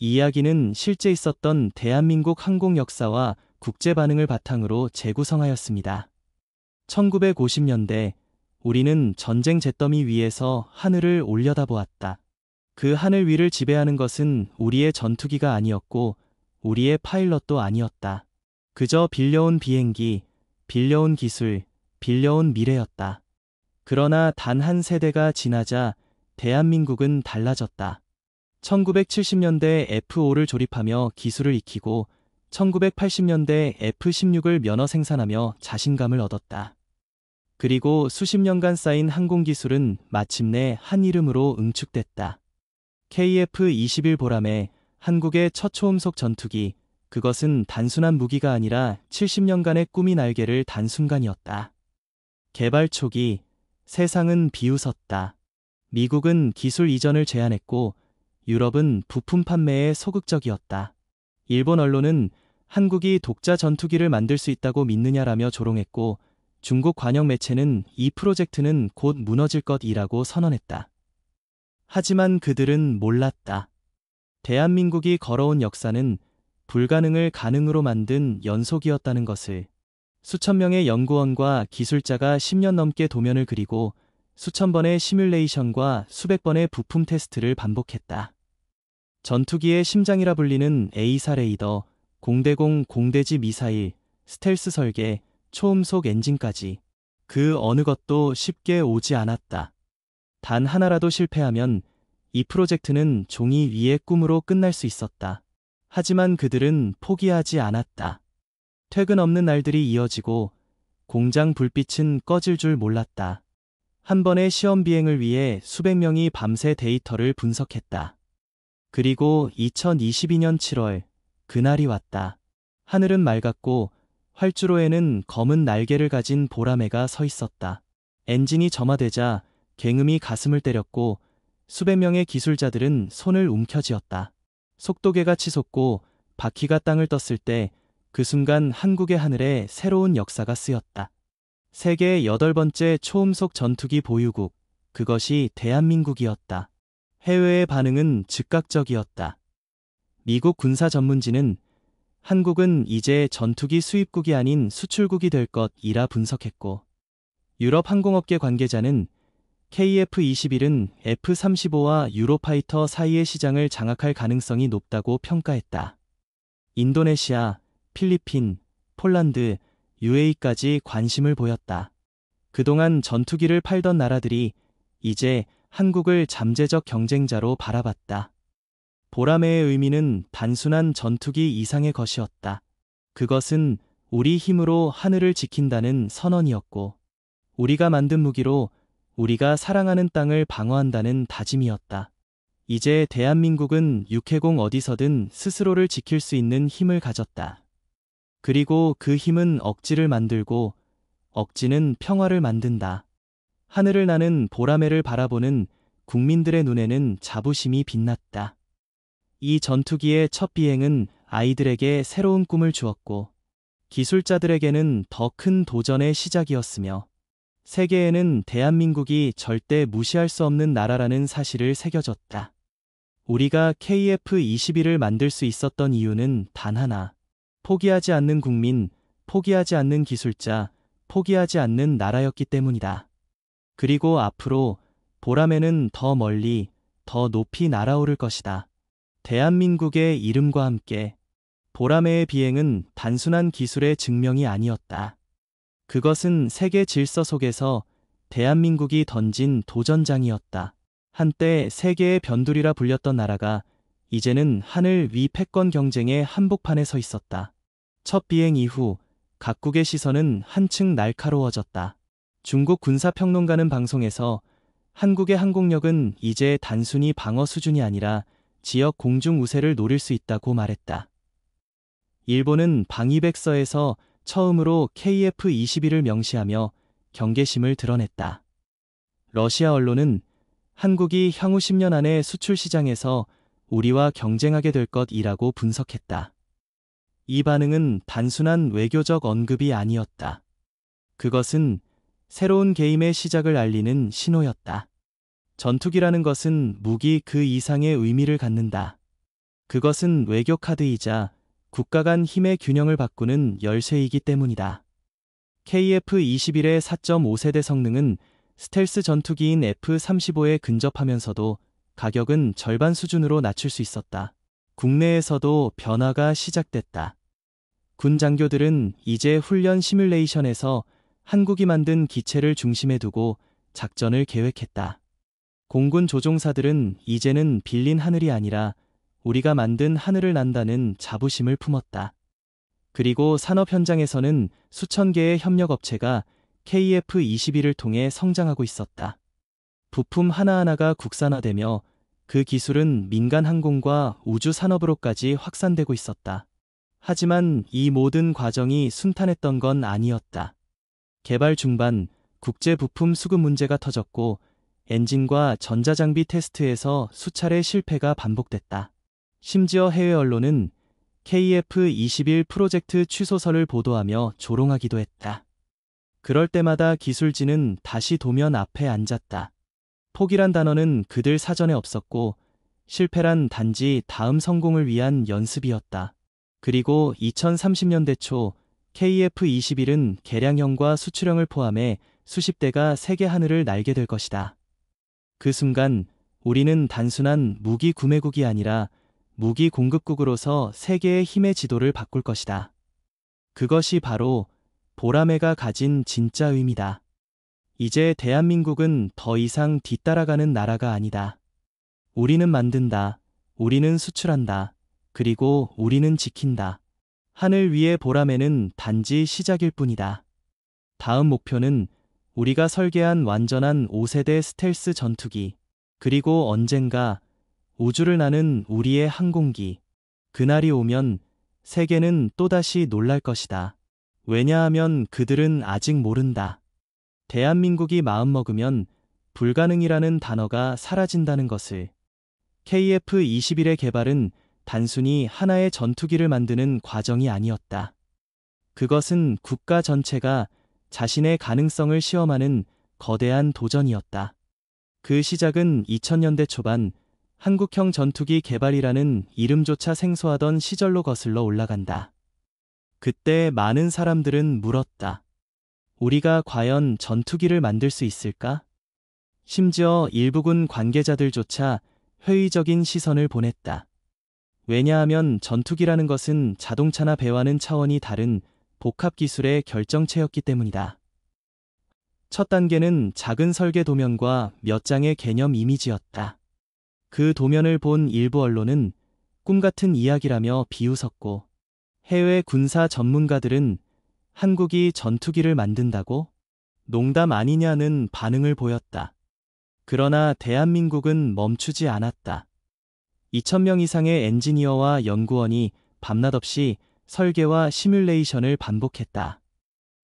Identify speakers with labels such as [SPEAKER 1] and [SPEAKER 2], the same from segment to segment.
[SPEAKER 1] 이 이야기는 실제 있었던 대한민국 항공 역사와 국제 반응을 바탕으로 재구성하였습니다. 1950년대, 우리는 전쟁 잿더미 위에서 하늘을 올려다보았다. 그 하늘 위를 지배하는 것은 우리의 전투기가 아니었고 우리의 파일럿도 아니었다. 그저 빌려온 비행기, 빌려온 기술, 빌려온 미래였다. 그러나 단 한 세대가 지나자 대한민국은 달라졌다. 1970년대 F5를 조립하며 기술을 익히고 1980년대 F16을 면허 생산하며 자신감을 얻었다. 그리고 수십 년간 쌓인 항공기술은 마침내 한 이름으로 응축됐다. KF-21 보람의 한국의 첫 초음속 전투기, 그것은 단순한 무기가 아니라 70년간의 꿈이 날개를 단 순간이었다. 개발 초기, 세상은 비웃었다. 미국은 기술 이전을 제안했고 유럽은 부품 판매에 소극적이었다. 일본 언론은 한국이 독자 전투기를 만들 수 있다고 믿느냐라며 조롱했고 중국 관영 매체는 이 프로젝트는 곧 무너질 것이라고 선언했다. 하지만 그들은 몰랐다. 대한민국이 걸어온 역사는 불가능을 가능으로 만든 연속이었다는 것을. 수천 명의 연구원과 기술자가 10년 넘게 도면을 그리고 수천 번의 시뮬레이션과 수백 번의 부품 테스트를 반복했다. 전투기의 심장이라 불리는 A사 레이더, 공대공 공대지 미사일, 스텔스 설계, 초음속 엔진까지 그 어느 것도 쉽게 오지 않았다. 단 하나라도 실패하면 이 프로젝트는 종이 위의 꿈으로 끝날 수 있었다. 하지만 그들은 포기하지 않았다. 퇴근 없는 날들이 이어지고 공장 불빛은 꺼질 줄 몰랐다. 한 번의 시험 비행을 위해 수백 명이 밤새 데이터를 분석했다. 그리고 2022년 7월, 그날이 왔다. 하늘은 맑았고 활주로에는 검은 날개를 가진 보라매가 서 있었다. 엔진이 점화되자 굉음이 가슴을 때렸고 수백 명의 기술자들은 손을 움켜쥐었다. 속도계가 치솟고 바퀴가 땅을 떴을 때 그 순간 한국의 하늘에 새로운 역사가 쓰였다. 세계 8번째 초음속 전투기 보유국, 그것이 대한민국이었다. 해외의 반응은 즉각적이었다. 미국 군사 전문지는 한국은 이제 전투기 수입국이 아닌 수출국이 될 것이라 분석했고, 유럽 항공업계 관계자는 KF-21은 F-35와 유로파이터 사이의 시장을 장악할 가능성이 높다고 평가했다. 인도네시아, 필리핀, 폴란드, UAE까지 관심을 보였다. 그동안 전투기를 팔던 나라들이 이제 한국을 잠재적 경쟁자로 바라봤다. 보라매의 의미는 단순한 전투기 이상의 것이었다. 그것은 우리 힘으로 하늘을 지킨다는 선언이었고, 우리가 만든 무기로 우리가 사랑하는 땅을 방어한다는 다짐이었다. 이제 대한민국은 육해공 어디서든 스스로를 지킬 수 있는 힘을 가졌다. 그리고 그 힘은 억지를 만들고 억지는 평화를 만든다. 하늘을 나는 보라매를 바라보는 국민들의 눈에는 자부심이 빛났다. 이 전투기의 첫 비행은 아이들에게 새로운 꿈을 주었고 기술자들에게는 더 큰 도전의 시작이었으며 세계에는 대한민국이 절대 무시할 수 없는 나라라는 사실을 새겨줬다. 우리가 KF-21을 만들 수 있었던 이유는 단 하나. 포기하지 않는 국민, 포기하지 않는 기술자, 포기하지 않는 나라였기 때문이다. 그리고 앞으로 보라매는 더 멀리, 더 높이 날아오를 것이다. 대한민국의 이름과 함께 보라매의 비행은 단순한 기술의 증명이 아니었다. 그것은 세계 질서 속에서 대한민국이 던진 도전장이었다. 한때 세계의 변두리라 불렸던 나라가 이제는 하늘 위 패권 경쟁의 한복판에 서 있었다. 첫 비행 이후 각국의 시선은 한층 날카로워졌다. 중국 군사평론가는 방송에서 한국의 항공력은 이제 단순히 방어 수준이 아니라 지역 공중 우세를 노릴 수 있다고 말했다. 일본은 방위백서에서 처음으로 KF-21을 명시하며 경계심을 드러냈다. 러시아 언론은 한국이 향후 10년 안에 수출 시장에서 우리와 경쟁하게 될 것이라고 분석했다. 이 반응은 단순한 외교적 언급이 아니었다. 그것은 새로운 게임의 시작을 알리는 신호였다. 전투기라는 것은 무기 그 이상의 의미를 갖는다. 그것은 외교 카드이자 국가 간 힘의 균형을 바꾸는 열쇠이기 때문이다. KF-21의 4.5세대 성능은 스텔스 전투기인 F-35에 근접하면서도 가격은 절반 수준으로 낮출 수 있었다. 국내에서도 변화가 시작됐다. 군 장교들은 이제 훈련 시뮬레이션에서 한국이 만든 기체를 중심에 두고 작전을 계획했다. 공군 조종사들은 이제는 빌린 하늘이 아니라 우리가 만든 하늘을 난다는 자부심을 품었다. 그리고 산업 현장에서는 수천 개의 협력업체가 KF-21을 통해 성장하고 있었다. 부품 하나하나가 국산화되며 그 기술은 민간 항공과 우주 산업으로까지 확산되고 있었다. 하지만 이 모든 과정이 순탄했던 건 아니었다. 개발 중반 국제 부품 수급 문제가 터졌고 엔진과 전자장비 테스트에서 수차례 실패가 반복됐다. 심지어 해외 언론은 KF-21 프로젝트 취소설을 보도하며 조롱하기도 했다. 그럴 때마다 기술진은 다시 도면 앞에 앉았다. 포기란 단어는 그들 사전에 없었고 실패란 단지 다음 성공을 위한 연습이었다. 그리고 2030년대 초 KF-21은 개량형과 수출형을 포함해 수십 대가 세계 하늘을 날게 될 것이다. 그 순간 우리는 단순한 무기 구매국이 아니라 무기 공급국으로서 세계의 힘의 지도를 바꿀 것이다. 그것이 바로 보라매가 가진 진짜 의미다. 이제 대한민국은 더 이상 뒤따라가는 나라가 아니다. 우리는 만든다. 우리는 수출한다. 그리고 우리는 지킨다. 하늘 위의 보라매는 단지 시작일 뿐이다. 다음 목표는 우리가 설계한 완전한 5세대 스텔스 전투기, 그리고 언젠가 우주를 나는 우리의 항공기. 그날이 오면 세계는 또다시 놀랄 것이다. 왜냐하면 그들은 아직 모른다. 대한민국이 마음먹으면 불가능이라는 단어가 사라진다는 것을. KF-21의 개발은 단순히 하나의 전투기를 만드는 과정이 아니었다. 그것은 국가 전체가 자신의 가능성을 시험하는 거대한 도전이었다. 그 시작은 2000년대 초반 한국형 전투기 개발이라는 이름조차 생소하던 시절로 거슬러 올라간다. 그때 많은 사람들은 물었다. 우리가 과연 전투기를 만들 수 있을까? 심지어 일부군 관계자들조차 회의적인 시선을 보냈다. 왜냐하면 전투기라는 것은 자동차나 배와는 차원이 다른 복합 기술의 결정체였기 때문이다. 첫 단계는 작은 설계 도면과 몇 장의 개념 이미지였다. 그 도면을 본 일부 언론은 꿈같은 이야기라며 비웃었고 해외 군사 전문가들은 한국이 전투기를 만든다고? 농담 아니냐는 반응을 보였다. 그러나 대한민국은 멈추지 않았다. 2,000명 이상의 엔지니어와 연구원이 밤낮 없이 설계와 시뮬레이션을 반복했다.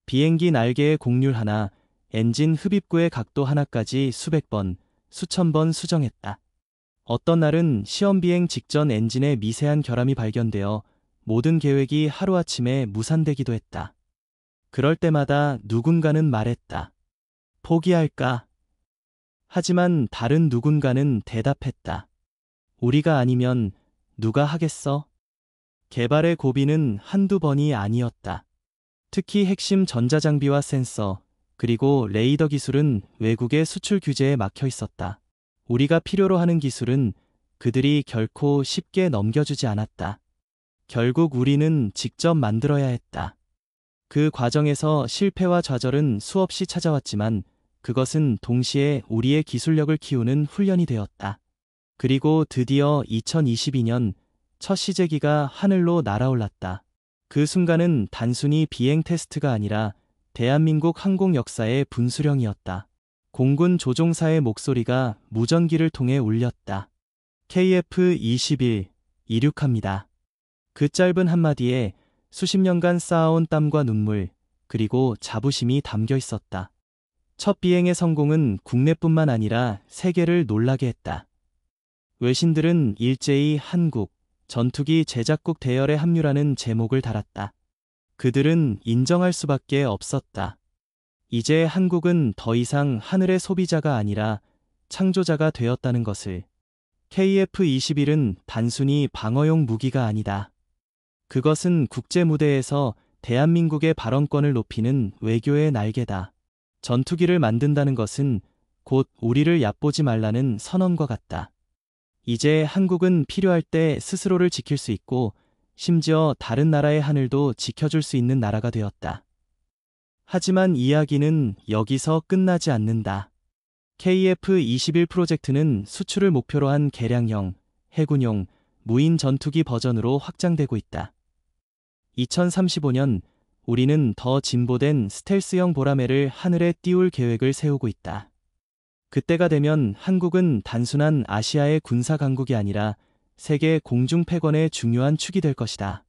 [SPEAKER 1] 비행기 날개의 곡률 하나, 엔진 흡입구의 각도 하나까지 수백 번, 수천 번 수정했다. 어떤 날은 시험 비행 직전 엔진의 미세한 결함이 발견되어 모든 계획이 하루아침에 무산되기도 했다. 그럴 때마다 누군가는 말했다. 포기할까? 하지만 다른 누군가는 대답했다. 우리가 아니면 누가 하겠어? 개발의 고비는 한두 번이 아니었다. 특히 핵심 전자장비와 센서, 그리고 레이더 기술은 외국의 수출 규제에 막혀 있었다. 우리가 필요로 하는 기술은 그들이 결코 쉽게 넘겨주지 않았다. 결국 우리는 직접 만들어야 했다. 그 과정에서 실패와 좌절은 수없이 찾아왔지만 그것은 동시에 우리의 기술력을 키우는 훈련이 되었다. 그리고 드디어 2022년 첫 시제기가 하늘로 날아올랐다. 그 순간은 단순히 비행 테스트가 아니라 대한민국 항공 역사의 분수령이었다. 공군 조종사의 목소리가 무전기를 통해 울렸다. KF-21 이륙합니다. 그 짧은 한마디에 수십 년간 쌓아온 땀과 눈물, 그리고 자부심이 담겨 있었다. 첫 비행의 성공은 국내뿐만 아니라 세계를 놀라게 했다. 외신들은 일제히 한국, 전투기 제작국 대열에 합류라는 제목을 달았다. 그들은 인정할 수밖에 없었다. 이제 한국은 더 이상 하늘의 소비자가 아니라 창조자가 되었다는 것을. KF-21은 단순히 방어용 무기가 아니다. 그것은 국제 무대에서 대한민국의 발언권을 높이는 외교의 날개다. 전투기를 만든다는 것은 곧 우리를 얕보지 말라는 선언과 같다. 이제 한국은 필요할 때 스스로를 지킬 수 있고 심지어 다른 나라의 하늘도 지켜줄 수 있는 나라가 되었다. 하지만 이야기는 여기서 끝나지 않는다. KF-21 프로젝트는 수출을 목표로 한 개량형, 해군용, 무인 전투기 버전으로 확장되고 있다. 2035년 우리는 더 진보된 스텔스형 보라매를 하늘에 띄울 계획을 세우고 있다. 그때가 되면 한국은 단순한 아시아의 군사 강국이 아니라 세계 공중 패권의 중요한 축이 될 것이다.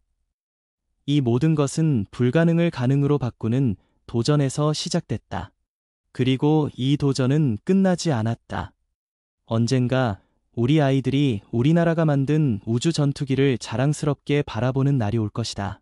[SPEAKER 1] 이 모든 것은 불가능을 가능으로 바꾸는 도전에서 시작됐다. 그리고 이 도전은 끝나지 않았다. 언젠가 우리 아이들이 우리나라가 만든 우주 전투기를 자랑스럽게 바라보는 날이 올 것이다.